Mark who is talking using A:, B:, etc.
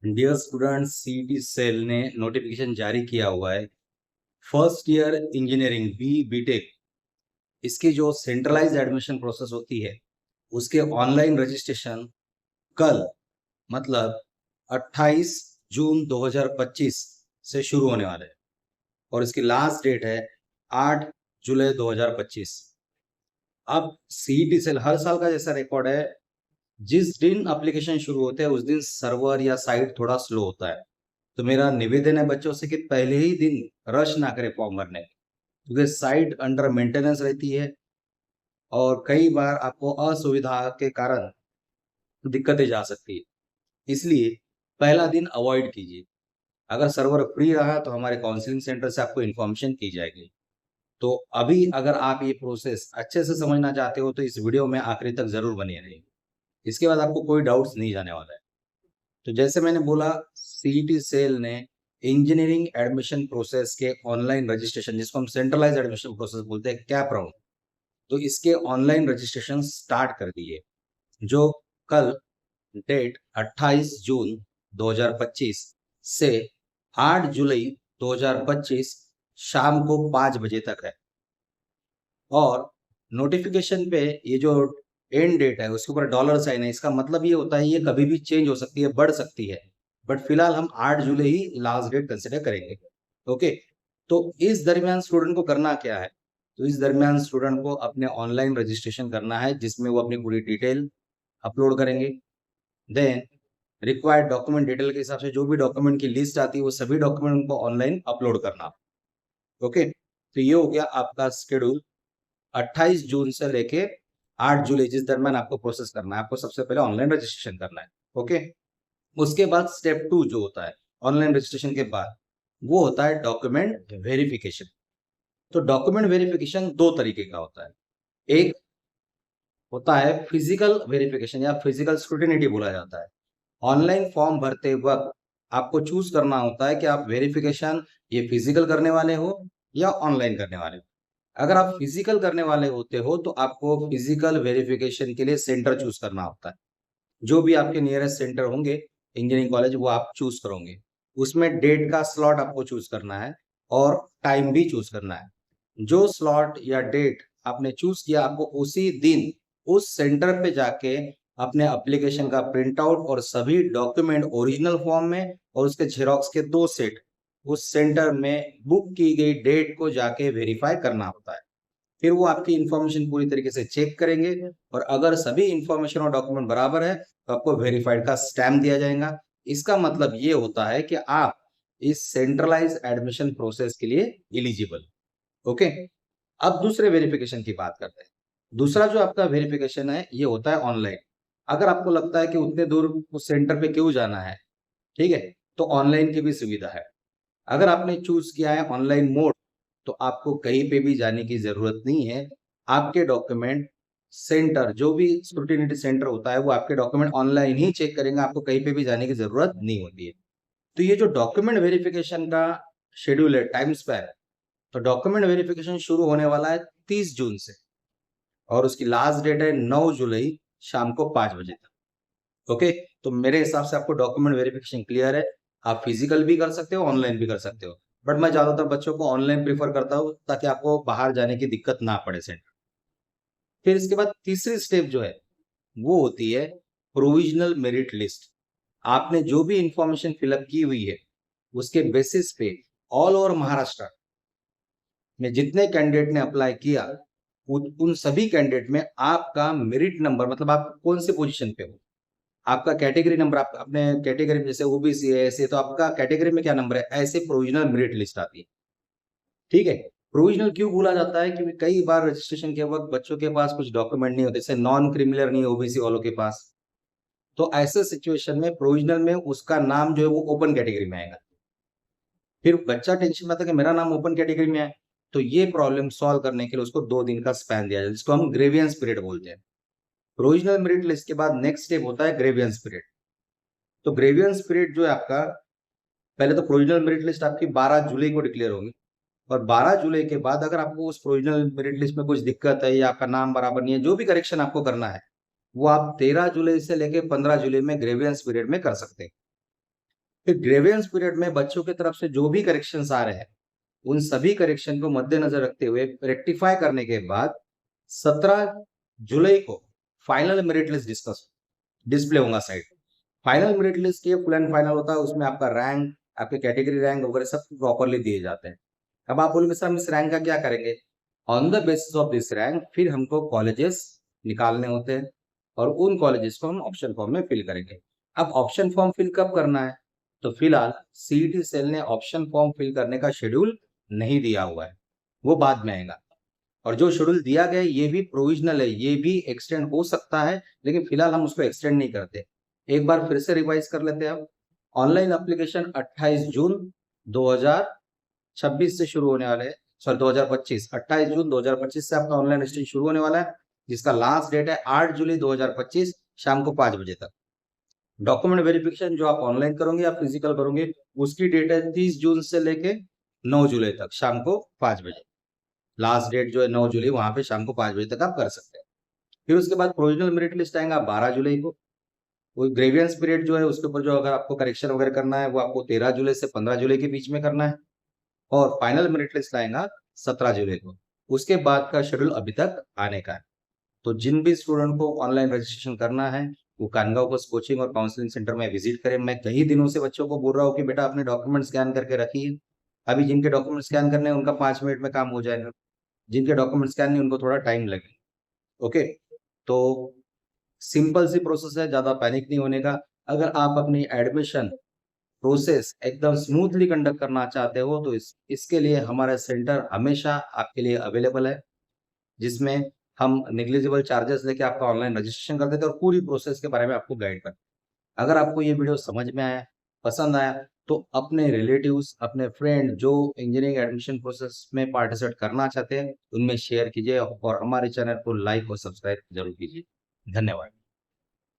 A: Dear students, CET cell ने notification जारी किया हुआ है। फर्स्ट ईयर इंजीनियरिंग बीटेक, इसकी जो सेंट्रलाइज एडमिशन प्रोसेस होती है उसके ऑनलाइन रजिस्ट्रेशन कल मतलब 28 जून 2025 से शुरू होने वाले हैं और इसकी लास्ट डेट है 8 जुलाई 2025। अब सीईटी सेल हर साल का जैसा रिकॉर्ड है, जिस दिन एप्लीकेशन शुरू होते हैं उस दिन सर्वर या साइट थोड़ा स्लो होता है। तो मेरा निवेदन है बच्चों से कि पहले ही दिन रश ना करें फॉर्म भरने, क्योंकि साइट अंडर मेंटेनेंस रहती है और कई बार आपको असुविधा के कारण दिक्कतें जा सकती है। इसलिए पहला दिन अवॉइड कीजिए। अगर सर्वर फ्री रहा तो हमारे काउंसलिंग सेंटर से आपको इन्फॉर्मेशन की जाएगी। तो अभी अगर आप ये प्रोसेस अच्छे से समझना चाहते हो तो इस वीडियो में आखिरी तक जरूर बने रहिए। इसके बाद आपको कोई डाउट्स नहीं जाने वाला है। तो जैसे मैंने बोला, सीईटी सेल ने इंजीनियरिंग एडमिशन प्रोसेस के ऑनलाइन रजिस्ट्रेशन, जिसको हम सेंट्रलाइज एडमिशन प्रोसेस बोलते हैं, कैप राउंड, तो इसके ऑनलाइन रजिस्ट्रेशन स्टार्ट कर दिए, जो कल डेट 28 जून 2025 से 8 जुलाई 2025 शाम को 5 बजे तक है। और नोटिफिकेशन पे ये जो एंड डेट है उसके ऊपर डॉलर साइन है, इसका मतलब ये होता है ये कभी भी चेंज हो सकती है, बढ़ सकती है, बट फिलहाल हम 8 जुलाई ही लास्ट डेट कंसिडर करेंगे। ओके, तो इस दरमियान स्टूडेंट को करना क्या है? तो इस दरमियान स्टूडेंट को अपने ऑनलाइन रजिस्ट्रेशन करना है, जिसमें वो अपनी पूरी डिटेल अपलोड करेंगे। देन रिक्वायर्ड डॉक्यूमेंट डिटेल के हिसाब से जो भी डॉक्यूमेंट की लिस्ट आती है वो सभी डॉक्यूमेंट उनको ऑनलाइन अपलोड करना। ओके, तो ये हो गया आपका शेड्यूल 28 जून से लेके 8 जुलाई, जिस दरमियान आपको प्रोसेस करना है। आपको सबसे पहले ऑनलाइन रजिस्ट्रेशन करना है। ओके, उसके बाद स्टेप 2 जो होता है ऑनलाइन रजिस्ट्रेशन के बाद, वो होता है डॉक्यूमेंट वेरिफिकेशन। तो डॉक्यूमेंट वेरिफिकेशन दो तरीके का होता है। एक होता है फिजिकल वेरिफिकेशन या फिजिकल स्क्रूटिनिटी बोला जाता है। ऑनलाइन फॉर्म भरते वक्त आपको चूज करना होता है कि आप वेरिफिकेशन ये फिजिकल करने वाले हो या ऑनलाइन करने वाले हो। अगर आप फिजिकल करने वाले होते हो तो आपको फिजिकल वेरिफिकेशन के लिए सेंटर चूज करना होता है। जो भी आपके नियरेस्ट सेंटर होंगे इंजीनियरिंग कॉलेज, वो आप चूज करोगे। उसमें डेट का स्लॉट आपको चूज करना है और टाइम भी चूज करना है। जो स्लॉट या डेट आपने चूज किया, आपको उसी दिन उस सेंटर पे जाके अपने एप्लीकेशन का प्रिंट आउट और सभी डॉक्यूमेंट ओरिजिनल फॉर्म में और उसके जेरोक्स के 2 सेट उस सेंटर में बुक की गई डेट को जाके वेरीफाई करना होता है। फिर वो आपकी इन्फॉर्मेशन पूरी तरीके से चेक करेंगे और अगर सभी इन्फॉर्मेशन और डॉक्यूमेंट बराबर है तो आपको वेरीफाइड का स्टैम्प दिया जाएगा। इसका मतलब ये होता है कि आप इस सेंट्रलाइज एडमिशन प्रोसेस के लिए एलिजिबल। ओके, अब दूसरे वेरिफिकेशन की बात करते हैं। दूसरा जो आपका वेरिफिकेशन है ये होता है ऑनलाइन। अगर आपको लगता है कि उतने दूर उस सेंटर पे क्यों जाना है, ठीक है, तो ऑनलाइन की भी सुविधा है। अगर आपने चूज किया है ऑनलाइन मोड तो आपको कहीं पे भी जाने की जरूरत नहीं है। आपके डॉक्यूमेंट सेंटर, जो भी स्क्रूटिनिटी सेंटर होता है, वो आपके डॉक्यूमेंट ऑनलाइन ही चेक करेंगे, आपको कहीं पे भी जाने की जरूरत नहीं होती है। तो ये जो डॉक्यूमेंट वेरिफिकेशन का शेड्यूल है, टाइम स्पैन, तो डॉक्यूमेंट वेरिफिकेशन शुरू होने वाला है 30 जून से और उसकी लास्ट डेट है 9 जुलाई शाम को 5 बजे तक। ओके, तो मेरे हिसाब से आपको डॉक्यूमेंट वेरिफिकेशन क्लियर है। आप फिजिकल भी कर सकते हो, ऑनलाइन भी कर सकते हो, बट मैं ज्यादातर बच्चों को ऑनलाइन प्रीफर करता हूँ ताकि आपको बाहर जाने की दिक्कत ना पड़े सेंटर। फिर इसके बाद तीसरी स्टेप जो है वो होती है प्रोविजनल मेरिट लिस्ट। आपने जो भी इंफॉर्मेशन फिलअप की हुई है उसके बेसिस पे ऑल ओवर महाराष्ट्र में जितने कैंडिडेट ने अप्लाई किया, उन सभी कैंडिडेट में आपका मेरिट नंबर, मतलब आप कौन से पोजीशन पे हो, आपका कैटेगरी नंबर, आप अपने कैटेगरी में जैसे ओबीसी है ऐसे, तो आपका कैटेगरी में क्या नंबर है, ऐसे प्रोविजनल मेरिट लिस्ट आती है। ठीक है, प्रोविजनल क्यों बोला जाता है? क्योंकि कई बार रजिस्ट्रेशन के वक्त बच्चों के पास कुछ डॉक्यूमेंट नहीं होते, जैसे नॉन क्रिमिनल नहीं है ओबीसी वालों के पास। तो ऐसे सिचुएशन में प्रोविजनल में उसका नाम जो है वो ओपन कैटेगरी में आएगा। फिर बच्चा टेंशन में आता है कि मेरा नाम ओपन कैटेगरी में है। तो ये प्रॉब्लम सॉल्व करने के लिए उसको 2 दिन का स्पैन दिया जाए, जिसको हम ग्रेवियंस पीरियड बोलते हैं। प्रोविजनल मेरिट लिस्ट के बाद नेक्स्ट स्टेप होता है ग्रेवियंस पीरियड। तो ग्रेवियंस पीरियड जो है आपका, पहले तो प्रोविजनल मेरिट लिस्ट आपकी 12 जुलाई को डिक्लेयर होगी और 12 जुलाई के बाद अगर आपको उस प्रोविजनल मेरिट लिस्ट में कुछ दिक्कत है या आपका नाम बराबर नहीं है, जो भी करेक्शन आपको करना है, वो आप 13 जुलाई से लेके 15 जुलाई में ग्रेवियंस पीरियड में कर सकते हैं। फिर ग्रेवियंस पीरियड में बच्चों की तरफ से जो भी करेक्शंस आ रहे हैं, उन सभी करेक्शन को मद्देनजर रखते हुए रेक्टिफाई करने के बाद 17 जुलाई को फाइनल मेरिट लिस्ट डिस्प्ले होगा साइट। फाइनल मेरिट लिस्ट ये फुल एंड फाइनल होता है, उसमें आपका रैंक, आपके कैटेगरी रैंक वगैरह सब प्रॉपरली दिए जाते हैं। अब आप बोलोगे सर हम इस रैंक का क्या करेंगे? On the basis of this rank फिर हमको कॉलेजेस निकालने होते हैं और उन कॉलेजेस को हम ऑप्शन फॉर्म में फिल करेंगे। अब ऑप्शन फॉर्म फिल कब करना है? तो फिलहाल सीईटी सेल ने ऑप्शन फॉर्म फिल करने का शेड्यूल नहीं दिया हुआ है, वो बाद में आएगा। और जो शेड्यूल दिया गया है ये भी प्रोविजनल है, ये भी एक्सटेंड हो सकता है, लेकिन फिलहाल हम उसको एक्सटेंड नहीं करते। एक बार फिर से रिवाइज कर लेते हैं। अब ऑनलाइन एप्लीकेशन 28 जून 2026 से शुरू होने वाले हैं, सॉरी 2025, 28 जून 2025 से आपका ऑनलाइन रजिस्ट्रेशन शुरू होने वाला है, जिसका लास्ट डेट है 8 जुलाई 2025 शाम को 5 बजे तक। डॉक्यूमेंट वेरिफिकेशन जो आप ऑनलाइन करोगे या फिजिकल करोगे, उसकी डेट है 30 जून से लेके 9 जुलाई तक शाम को 5 बजे। लास्ट डेट जो है 9 जुलाई, वहां पे शाम को 5 बजे तक आप कर सकते हैं। फिर उसके बाद प्रोविजनल मेरिट लिस्ट आएगा 12 जुलाई को। वो ग्रेवियंस पीरियड जो है उसके ऊपर जो अगर आपको करेक्शन वगैरह करना है वो आपको 13 जुलाई से 15 जुलाई के बीच में करना है। और फाइनल मेरिट लिस्ट आएगा 17 जुलाई को। उसके बाद का शेड्यूल अभी तक आने का है। तो जिन भी स्टूडेंट को ऑनलाइन रजिस्ट्रेशन करना है वो कानगांव कोचिंग और काउंसलिंग सेंटर में विजिट करें। मैं कई दिनों से बच्चों को बोल रहा हूँ कि बेटा अपने डॉक्यूमेंट स्कैन करके रखिए। अभी जिनके डॉक्यूमेंट स्कैन करने हैं उनका 5 मिनट में काम हो जाएगा, जिनके डॉक्यूमेंट स्कैन नहीं उनको थोड़ा टाइम लगे। ओके, तो सिंपल सी प्रोसेस है, ज्यादा पैनिक नहीं होने का। अगर आप अपनी एडमिशन प्रोसेस एकदम स्मूथली कंडक्ट करना चाहते हो तो इसके लिए हमारा सेंटर हमेशा आपके लिए अवेलेबल है, जिसमें हम नेग्लिजिबल चार्जेस लेके आपका ऑनलाइन रजिस्ट्रेशन कर देते हैं और पूरी प्रोसेस के बारे में आपको गाइड करते हैं। अगर आपको ये वीडियो समझ में आया, पसंद आया, तो अपने रिलेटिव्स, अपने फ्रेंड जो इंजीनियरिंग एडमिशन प्रोसेस में पार्टिसिपेट करना चाहते हैं उनमें शेयर कीजिए और हमारे चैनल को लाइक और सब्सक्राइब जरूर कीजिए। धन्यवाद।